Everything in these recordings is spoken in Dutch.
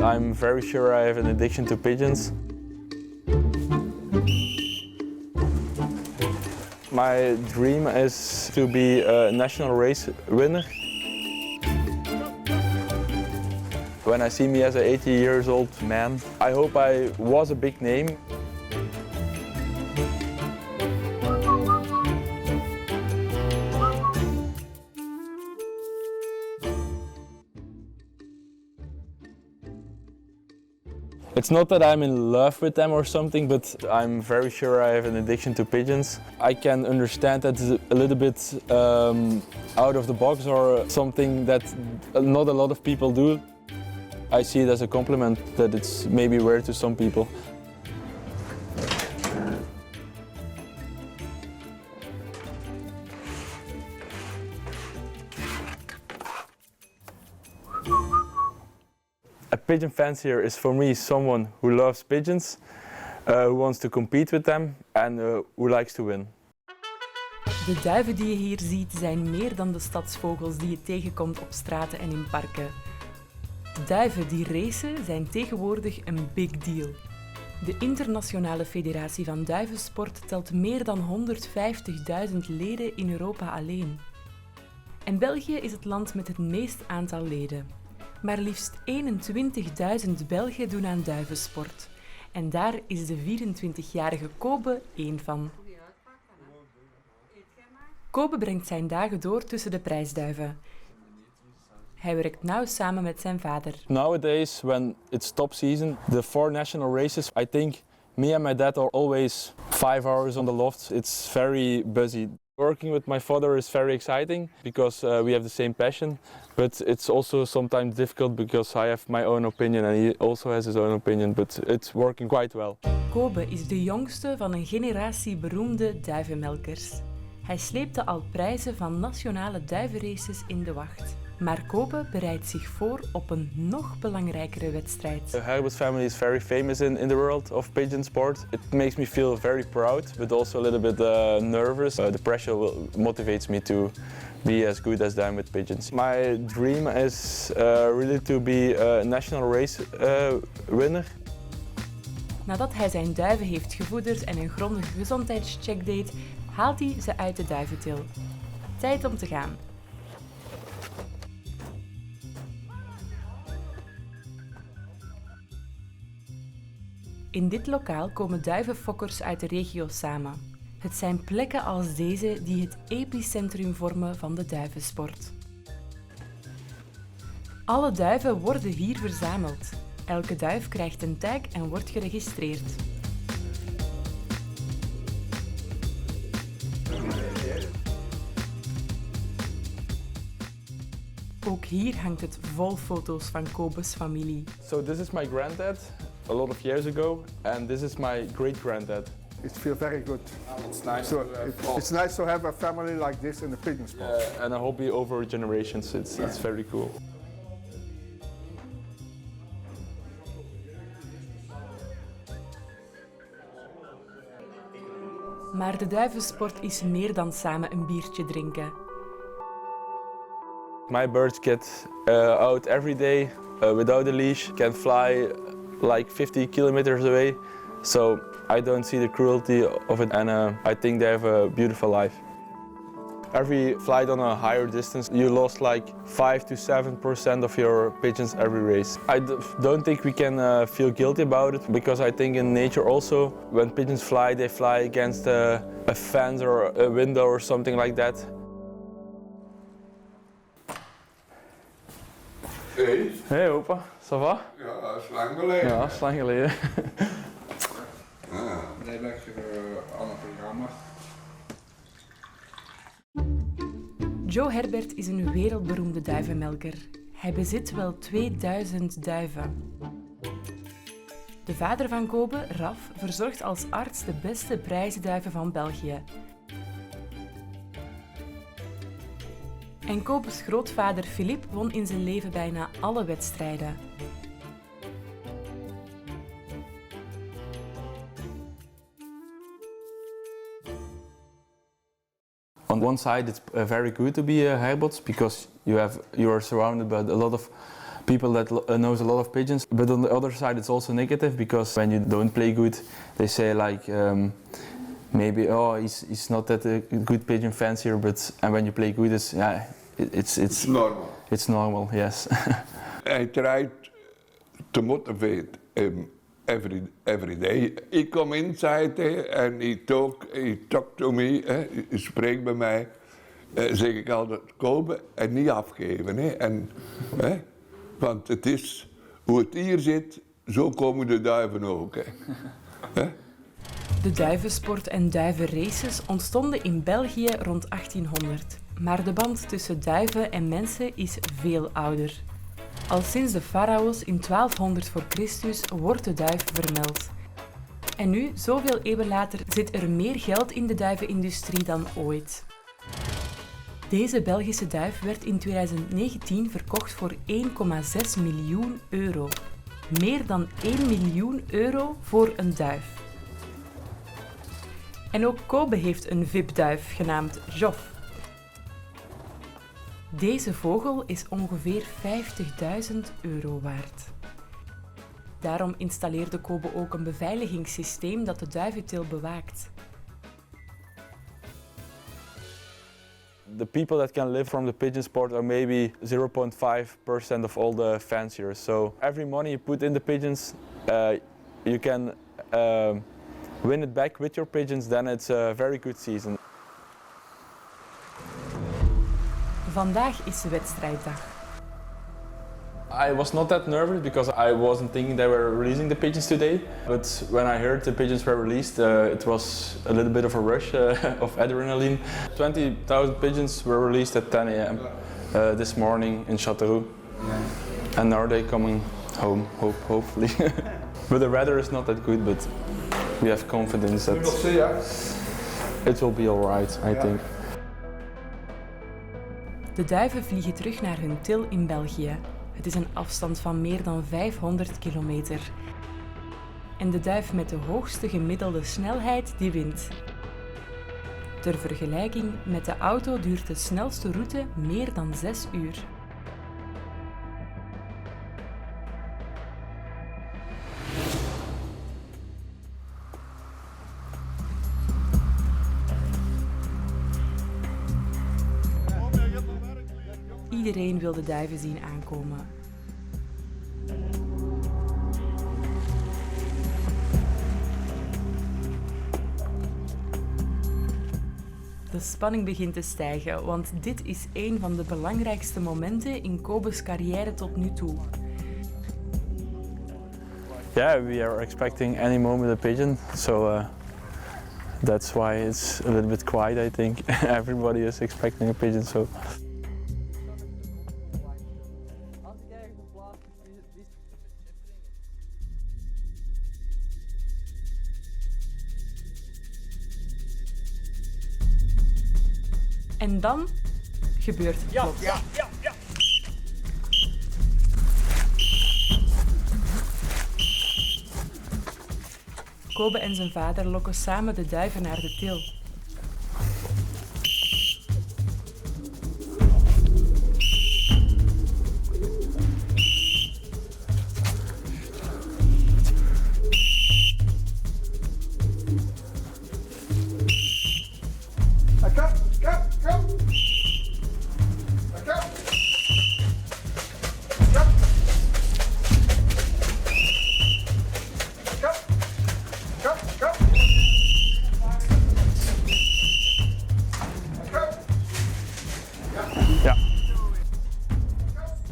I'm very sure I have an addiction to pigeons. My dream is to be a national race winner. When I see me as an 80 years old man, I hope I was a big name. It's not that I'm in love with them or something, but I'm very sure I have an addiction to pigeons. I can understand that it's a little bit out of the box or something that not a lot of people do. I see it as a compliment that it's maybe weird to some people. A pigeon fancier is for me someone who loves pigeons, who wants to compete with them and who likes to win. De duiven die je hier ziet zijn meer dan de stadsvogels die je tegenkomt op straten en in parken. Duiven die racen zijn tegenwoordig een big deal. De Internationale Federatie van Duivensport telt meer dan 150.000 leden in Europa alleen. En België is het land met het meest aantal leden. Maar liefst 21.000 Belgen doen aan duivensport. En daar is de 24-jarige Kobe één van. Kobe brengt zijn dagen door tussen de prijsduiven. Hij werkt nauw samen met zijn vader. Nowadays, when it's top season, the 4 national races, I think me and my dad are always 5 hours on the loft. It's very busy. Working with my father is very exciting because we have the same passion, but it's also sometimes difficult because I have my own opinion and he also has his own opinion, but it's working quite well. Kobe is de jongste van een generatie beroemde duivenmelkers. Hij sleepte al prijzen van nationale duivenraces in de wacht. Maar Kobe bereidt zich voor op een nog belangrijkere wedstrijd. The Herbots family is very famous in the world of pigeon sport. It makes me feel very proud, but also a little bit nervous. The pressure motivates me to be as good as them with pigeons. My dream is really to be a national race winner. Nadat hij zijn duiven heeft gevoederd en een grondige gezondheidscheck deed, haalt hij ze uit de duiventil. Tijd om te gaan. In dit lokaal komen duivenfokkers uit de regio samen. Het zijn plekken als deze die het epicentrum vormen van de duivensport. Alle duiven worden hier verzameld. Elke duif krijgt een tag en wordt geregistreerd. Ook hier hangt het vol foto's van Kobe's familie. So this is my granddad a lot of years ago and this is my great-granddad. It feels very good. It's nice It's nice to have a family like this in the pigeon sport. And a hobby over generations. It's very cool. Maar de duivensport is meer dan samen een biertje drinken. My birds get out every day without a leash, can fly like 50 kilometers away, so I don't see the cruelty of it and I think they have a beautiful life. Every flight on a higher distance, you lost like 5 to 7% of your pigeons every race. I don't think we can feel guilty about it because I think in nature also, when pigeons fly, they fly against a fence or a window or something like that. Hey. Hey opa, ça va? Ja, dat is lang geleden. Ja, dat is lang geleden. Nee, dat je aan het programma. Joe Herbert is een wereldberoemde duivenmelker. Hij bezit wel 2000 duiven. De vader van Kobe, Raf, verzorgt als arts de beste prijzenduiven van België. En Kobe's grootvader Philippe won in zijn leven bijna alle wedstrijden. On one side, it's very good to be a Herbots because you are surrounded by a lot of people that knows a lot of pigeons, but on the other side it's also negative because when you don't play good, they say like maybe he's not that a good pigeon fancier, but and when you play good, it's normal. It's normal, yes. I tried to motivate him every day. He come inside and he talk to me, hij spreekt bij mij. Zeg ik altijd komen en niet afgeven. En, want het is hoe het hier zit, zo komen de duiven ook. De duivensport en duivenraces ontstonden in België rond 1800. Maar de band tussen duiven en mensen is veel ouder. Al sinds de farao's in 1200 voor Christus wordt de duif vermeld. En nu, zoveel eeuwen later, zit er meer geld in de duivenindustrie dan ooit. Deze Belgische duif werd in 2019 verkocht voor 1,6 miljoen euro. Meer dan 1 miljoen euro voor een duif. En ook Kobe heeft een VIP-duif genaamd Joff. Deze vogel is ongeveer 50.000 euro waard. Daarom installeerde Kobe ook een beveiligingssysteem dat de duiventil bewaakt. The people that can live from the pigeon sport are maybe 0.5% of all the fanciers. So every money you put in the pigeons, you can win it back with your pigeons, then it's a very good season. Vandaag is wedstrijddag. I was not that nervous because I wasn't thinking they were releasing the pigeons today. But when I heard the pigeons were released, it was a little bit of a rush of adrenaline. 20,000 pigeons were released at 10 a.m. This morning in Châteauroux. Yeah. And now they're coming home, hopefully. But the weather is not that good, but we have confidence that it will be alright, I think. De duiven vliegen terug naar hun til in België. Het is een afstand van meer dan 500 kilometer. En de duif met de hoogste gemiddelde snelheid die wint. Ter vergelijking, met de auto duurt de snelste route meer dan 6 uur. Iedereen wil de duiven zien aankomen. De spanning begint te stijgen, want dit is een van de belangrijkste momenten in Kobe's carrière tot nu toe. Yeah, we are expecting any moment a pigeon, so that's why it's a little bit quiet, I think. Everybody is expecting a pigeon, so. En dan gebeurt het plots. Ja. Kobe en zijn vader lokken samen de duiven naar de til.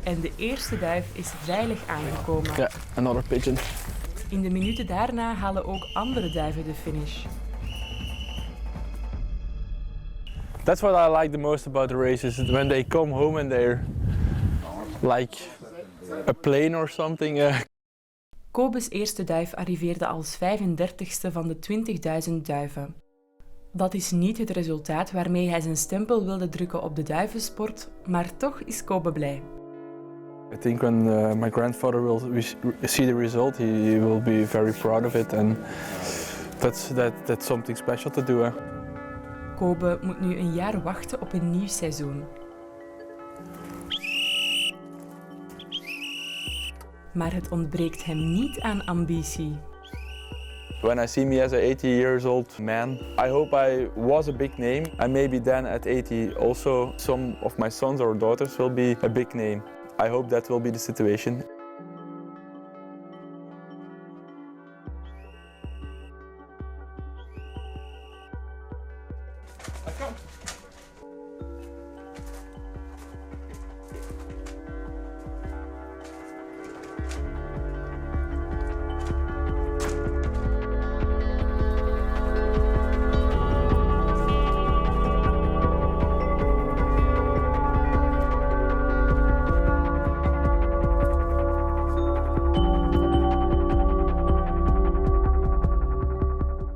En de eerste duif is veilig aangekomen. Yeah, another pigeon. In de minuten daarna halen ook andere duiven de finish. That's what I like the most about the races, when they come home and they're like a plane or something. Kobe's eerste duif arriveerde als 35ste van de 20.000 duiven. Dat is niet het resultaat waarmee hij zijn stempel wilde drukken op de duivensport, maar toch is Kobe blij. I think when my grandfather will see the result, he will be very proud of it, and that's something special to do. Kobe moet nu een jaar wachten op een nieuw seizoen. Maar het ontbreekt hem niet aan ambitie. When I see me as a 80 years old man, I hope I was a big name, and maybe then at 80 also some of my sons or daughters will be a big name. I hope that will be the situation.